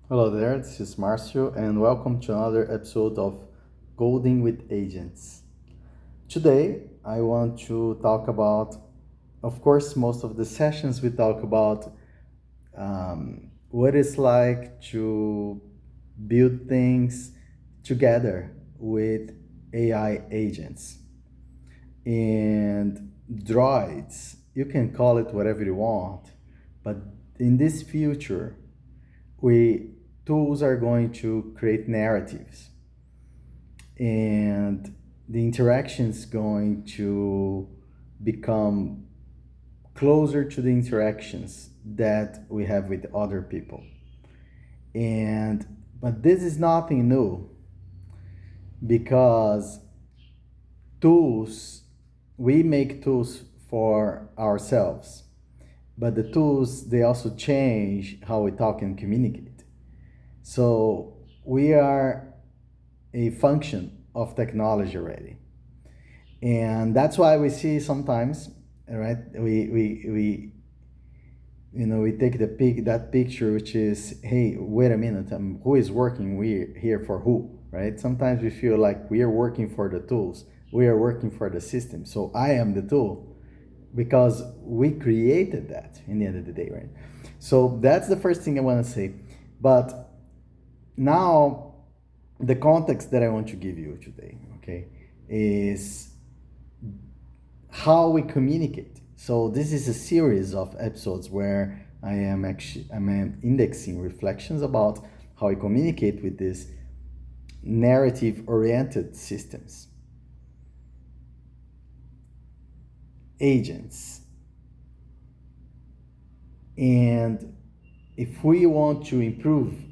Hello there, this is Marcio, and welcome to another episode of Coding with Agents. Today, I want to talk about, of course, most of the sessions we talk about what it's like to build things together with AI agents and droids. You can call it whatever you want, but in this future, we tools are going to create narratives and the interactions going to become closer to the interactions that we have with other people. And but this is nothing new because tools we make tools for ourselves, but the tools they also change how we talk and communicate. So we are a function of technology already. And that's why we see sometimes, right? We take that picture, which is, hey, wait a minute, who is working we here for who, right? Sometimes we feel like we are working for the tools, we are working for the system. So I am the tool because we created that in the end of the day, right? So that's the first thing I want to say. But now, the context that I want to give you today, okay, is how we communicate. So this is a series of episodes where I'm indexing reflections about how we communicate with these narrative-oriented systems, agents, and if we want to improve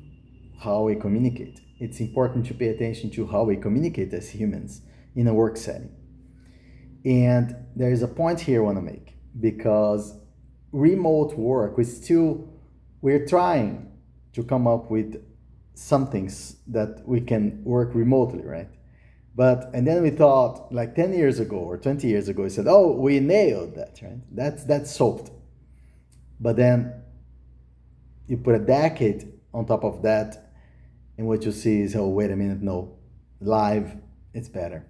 how we communicate, it's important to pay attention to how we communicate as humans in a work setting. And there is a point here I want to make because remote work, we're trying to come up with some things that we can work remotely, right? And then we thought like 10 years ago or 20 years ago, we said, oh, we nailed that, right? That's solved. But then you put a decade on top of that, and what you see is, oh, wait a minute, no, live, it's better,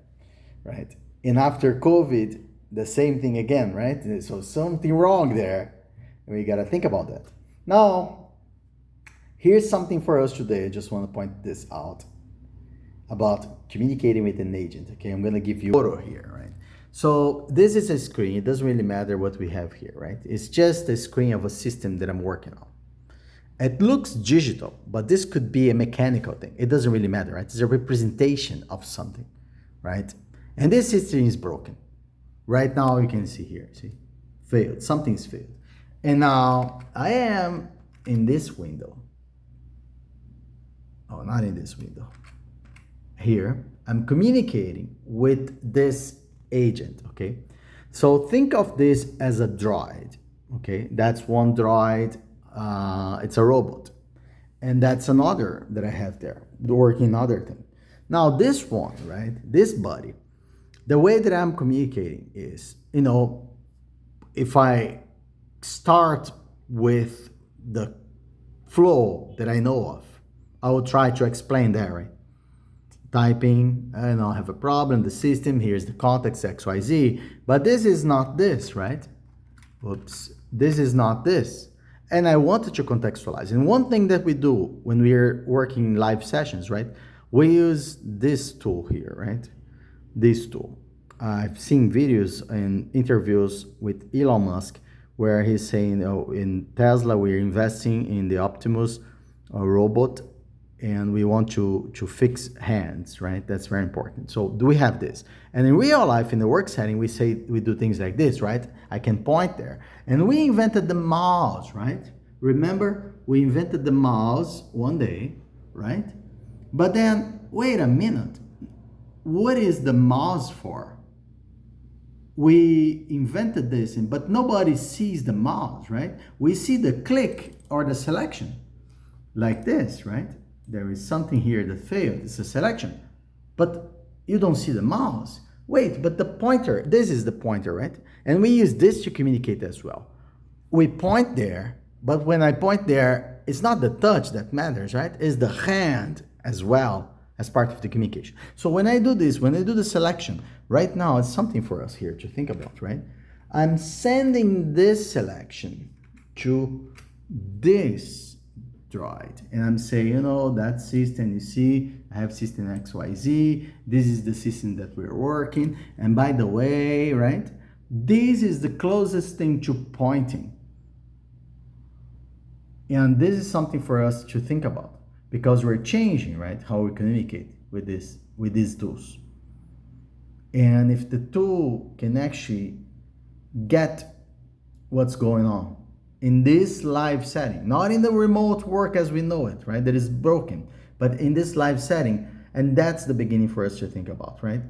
right? And after COVID, the same thing again, right? So something wrong there. We got to think about that. Now, here's something for us today. I just want to point this out about communicating with an agent. Okay, I'm going to give you a photo here, right? So this is a screen. It doesn't really matter what we have here, right? It's just a screen of a system that I'm working on. It looks digital, but this could be a mechanical thing. It doesn't really matter, right? It's a representation of something, right? And this system is broken. Right now you can see here, see, failed, something's failed. And now I am in this window. Oh, not in this window. Here, I'm communicating with this agent, okay? So think of this as a droid, okay? That's one droid, it's a robot. And that's another that I have there, working another thing. Now this one, right, this body, the way that I'm communicating is, if I start with the flow that I know of, I will try to explain that, right? Typing, I have a problem, the system, here's the context, XYZ, but this is not this, right? Oops, this is not this. And I wanted to contextualize. And one thing that we do when we're working live sessions, right? We use this tool here, right? This tool. I've seen videos and interviews with Elon Musk where he's saying, oh, in Tesla, we're investing in the Optimus robot and we want to fix hands, right? That's very important. So do we have this? And in real life, in the work setting, we do things like this, right? I can point there. And we invented the mouse, right? Remember, we invented the mouse one day, right? But then, wait a minute. What is the mouse for? We invented this, but nobody sees the mouse, right? We see the click or the selection like this, right? There is something here that failed. It's a selection. But you don't see the mouse. Wait, but the pointer, this is the pointer, right? And we use this to communicate as well. We point there, but when I point there, it's not the touch that matters, right? It's the hand as well as part of the communication. So when I do this, when I do the selection, right now it's something for us here to think about, right? I'm sending this selection to this droid, and I'm saying, you know, that system, you see, I have system XYZ, this is the system that we're working, and by the way, right, this is the closest thing to pointing. And this is something for us to think about, because we're changing, right, how we communicate with these tools. And if the tool can actually get what's going on in this live setting, not in the remote work as we know it, right, that is broken, but in this live setting, and that's the beginning for us to think about, right?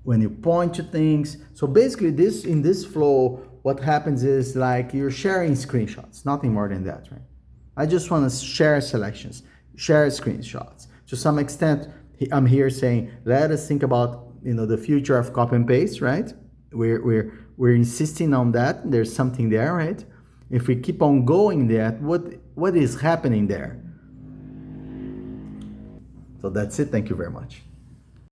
When you point to things, so basically this, in this flow, what happens is like you're sharing screenshots, nothing more than that, right? I just want to share selections, share screenshots. To some extent, I'm here saying, let us think about, you know, the future of copy and paste, right? We're insisting on that. There's something there, right? If we keep on going there, what is happening there? So that's it. Thank you very much.